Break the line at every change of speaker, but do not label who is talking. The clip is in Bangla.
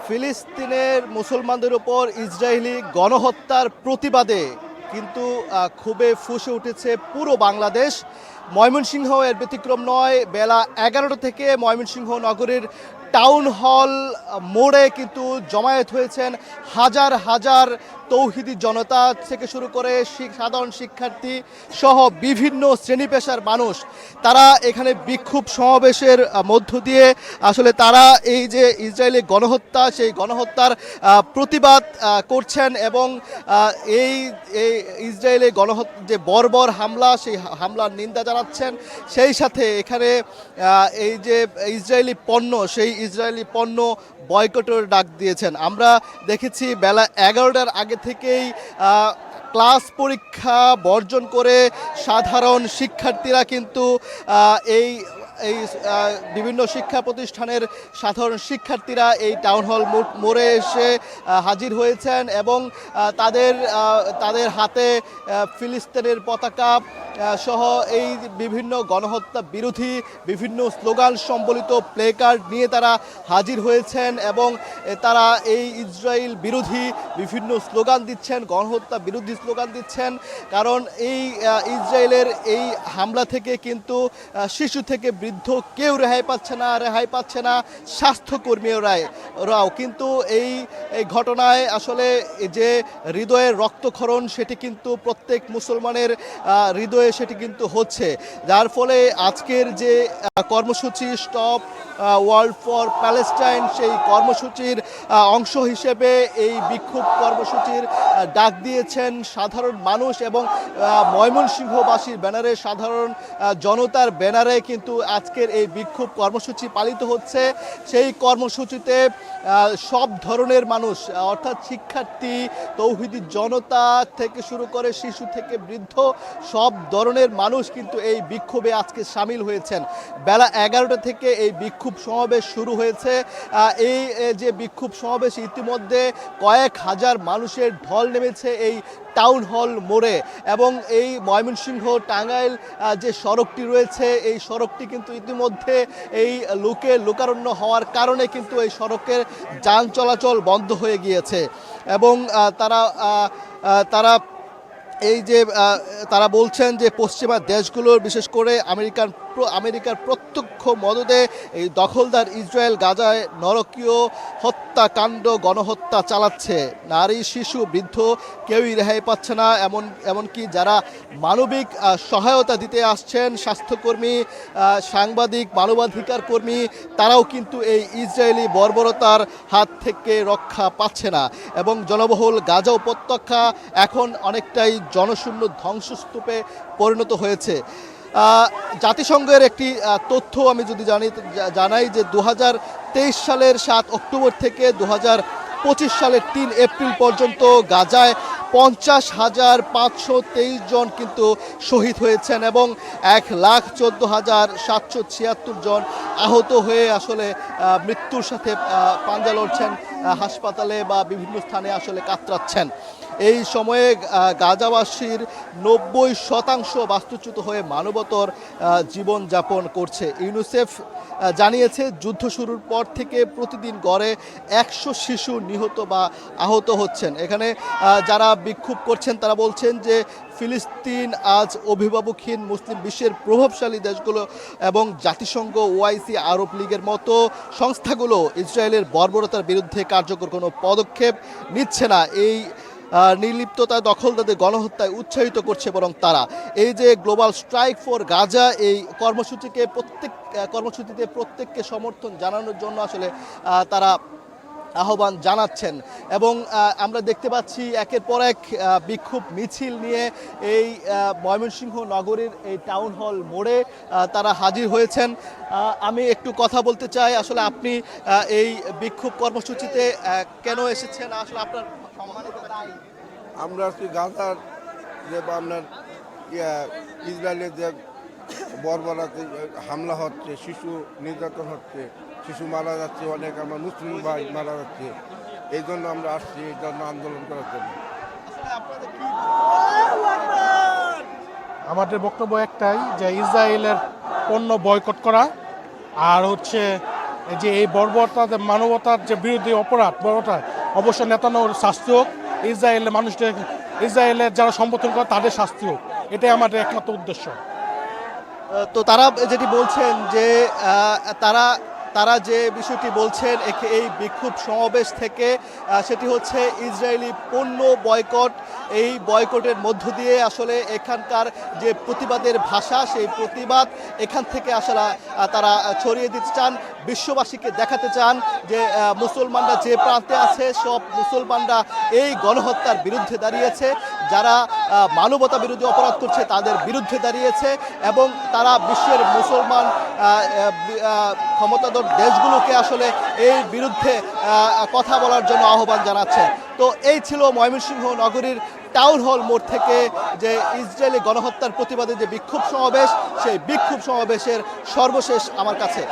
ফিলিস্তিনের মুসলমানদের উপর ইসরায়েলি গণহত্যার প্রতিবাদে কিন্তু খুবই ফুঁসে উঠেছে পুরো বাংলাদেশ। ময়মনসিংহ এর ব্যতিক্রম নয়। বেলা 11টা থেকে ময়মনসিংহ নগরীর টাউন হল মোড়ে কিন্তু জমায়েত হয়েছেন হাজার হাজার তৌহিদি জনতা থেকে শুরু করে সাধারণ শিক্ষার্থী সহ বিভিন্ন শ্রেণী পেশার মানুষ। তারা এখানে বিক্ষোভ সমাবেশের মধ্য দিয়ে আসলে তারা এই যে ইসরায়েলি গণহত্যা সেই গণহত্যার প্রতিবাদ করছেন এবং এই এই ইসরায়েলি গণহত্যা যে বর্বর হামলা সেই হামলার নিন্দা জানাচ্ছেন। সেই সাথে এখানে এই যে ইসরায়েলি পণ্য সেই ইসরায়েলি পণ্য বয়কটের ডাক দিয়েছেন। আমরা দেখেছি বেলা 11টার আগে থেকেই ক্লাস পরীক্ষা বর্জন করে সাধারণ শিক্ষার্থীরা কিন্তু এই এই বিভিন্ন শিক্ষা প্রতিষ্ঠানের সাধারণ শিক্ষার্থীরা এই টাউন হল মোড়ে এসে হাজির হয়েছেন এবং তাদের হাতে ফিলিস্তিনের পতাকা সহ এই বিভিন্ন গণহত্যা বিরোধী বিভিন্ন স্লোগান সম্বলিত প্লে কার্ড নিয়ে তারা হাজির হয়েছেন এবং তারা এই ইসরায়েল বিরোধী বিভিন্ন স্লোগান দিচ্ছেন, গণহত্যা বিরোধী স্লোগান দিচ্ছেন। কারণ এই ইসরায়েলের এই হামলা থেকে কিন্তু শিশু থেকে বৃদ্ধ কেউ রেহাই পাচ্ছে না স্বাস্থ্যকর্মীরাও কিন্তু এই ঘটনায় আসলে যে হৃদয়ের রক্তক্ষরণ সেটি কিন্তু প্রত্যেক মুসলমানের হৃদয়ে সেটি কিন্তু হচ্ছে। যার ফলে আজকের যে কর্মসূচি স্টপ ওয়ার্ল্ড ফর প্যালেস্টাইন সেই কর্মসূচির অংশ হিসেবে এই বিক্ষোভ কর্মসূচির ডাক দিয়েছেন সাধারণ মানুষ এবং ময়মনসিংহবাসীর ব্যানারে সাধারণ জনতার ব্যানারে কিন্তু আজকের এই বিক্ষোভ কর্মসূচি পালিত হচ্ছে। সেই কর্মসূচিতে সব ধরনের মানুষ অর্থাৎ শিক্ষার্থী, তৌহিদি জনতা থেকে শুরু করে শিশু থেকে বৃদ্ধ সব ধরনের মানুষ কিন্তু এই বিক্ষোভে আজকে সামিল হয়েছেন। বেলা 11টা থেকে এই বিক্ষোভ সমাবেশ শুরু হয়েছে। এই যে বিক্ষোভ সমাবেশ ইতিমধ্যে কয়েক হাজার মানুষের ঢল নেমেছে এই টাউন হল মোড়ে এবং এই ময়মনসিংহ টাঙ্গাইল যে সড়কটি রয়েছে এই সড়কটি কিন্তু ইতিমধ্যে এই লোকারণ্য হওয়ার কারণে কিন্তু এই সড়কের যান চলাচল বন্ধ হয়ে গিয়েছে এবং তারা এই যে তারা বলছেন যে পশ্চিমা দেশগুলোর বিশেষ করে আমেরিকার প্রত্যক্ষ মদদে এই দখলদার ইসরায়েল গাজায় নরকীয় হত্যাকাণ্ড গণহত্যা চালাচ্ছে। নারী, শিশু, বৃদ্ধ কেউই রেহাই পাচ্ছে না। এমনকি যারা মানবিক সহায়তা দিতে আসছেন স্বাস্থ্যকর্মী, সাংবাদিক, মানবাধিকার কর্মী তারাও কিন্তু এই ইসরায়েলি বর্বরতার হাত থেকে রক্ষা পাচ্ছে না এবং জনবহুল গাজা উপত্যকা এখন অনেকটাই জনশূন্য ধ্বংসস্তূপে পরিণত হয়েছে। জাতিসংঘের একটি তথ্য আমি যদি জানাই যে 2023 সালের 7 অক্টোবর থেকে 2025 সালের 3 এপ্রিল পর্যন্ত গাজায় 50,523 জন কিন্তু শহীদ হয়েছেন এবং 1,14,776 জন আহত হয়ে আসলে মৃত্যুর সাথে পাঞ্জা লড়ছেন, হাসপাতালে বা বিভিন্ন স্থানে আসলে কাতরাচ্ছেন। এই সময়ে গাজাবাসীর 90% বাস্তুচ্যুত হয়ে মানবতর জীবনযাপন করছে। ইউনিসেফ জানিয়েছে যুদ্ধ শুরুর পর থেকে প্রতিদিন গড়ে 100 শিশু নিহত বা আহত হচ্ছেন। এখানে যারা বিক্ষোভ করছেন তারা বলছেন যে ফিলিস্তিন আজ অভিভাবকহীন মুসলিম বিশ্বের প্রভাবশালী দেশগুলো এবং জাতিসংঘ, ওআইসি, আরব লীগের মতো সংস্থাগুলো ইসরায়েলের বর্বরতার বিরুদ্ধে কার্যকর কোনো পদক্ষেপ নিচ্ছে না। এই নির্লিপ্ততা দখলদারদের গণহত্যায় উৎসাহিত করছে বরং তারা। এই যে গ্লোবাল স্ট্রাইক ফর গাজা এই কর্মসূচিতে প্রত্যেককে সমর্থন জানানোর জন্য আসলে তারা আহ্বান জানাচ্ছেন এবং আমরা দেখতে পাচ্ছি একের পর এক বিক্ষোভ মিছিল নিয়ে এই ময়মনসিংহ নগরীর এই টাউন হল মোড়ে তারা হাজির হয়েছেন। আমি একটু কথা বলতে চাই, আসলে আপনি এই বিক্ষোভ কর্মসূচিতে কেন এসেছেন? আসলে আপনার
আমরা আজকে গাজার যে আপনার ইসরায়েলের যে বর্বরতা হামলা হচ্ছে, শিশু নির্যাতন হচ্ছে, শিশু মারা যাচ্ছে, অনেক আমার মুসলিম ভাই মারা যাচ্ছে, এই জন্য আমরা আসছি, এই জন্য আন্দোলন করার জন্য।
আমাদের বক্তব্য একটাই যে ইসরায়েলের পণ্য বয়কট করা আর হচ্ছে যে এই বর্বরতা মানবতার যে বিরুদ্ধে অপরাধ বর্বরতা অবশ্য নেতানোর শাস্তি হোক, ইসরায়েলের যারা সমর্থন করে তাদের শাস্তি হোক, এটাই আমাদের একমাত্র উদ্দেশ্য।
তো তারা যেটি বলছেন যে তারা তারা যে বিষয়টি বলছেন এই বিক্ষোভ সমাবেশ থেকে সেটি হচ্ছে ইসরায়েলি পণ্য বয়কট। এই বয়কটের মধ্য দিয়ে আসলে এখানকার যে প্রতিবাদের ভাষা, সেই প্রতিবাদ এখান থেকে আসলে তারা ছড়িয়ে দিতে চান, বিশ্ববাসীকে দেখাতে চান যে মুসলমানরা যে প্রান্তে আছে সব মুসলমানরা এই গণহত্যার বিরুদ্ধে দাঁড়িয়েছে, যারা মানবতা বিরোধী অপরাধ করছে তাদের বিরুদ্ধে দাঁড়িয়েছে, এবং তারা বিশ্বের মুসলমান ক্ষমতাধর দেশগুলোকে আসলে এই বিরুদ্ধে কথা বলার জন্য আহ্বান জানাচ্ছে। তো এই ছিল ময়মনসিংহ নগরীর টাউন হল মোড় থেকে যে ইসরায়েলি গণহত্যার প্রতিবাদে যে বিক্ষোভ সমাবেশ, সেই বিক্ষোভ সমাবেশের সর্বশেষ আমার কাছে।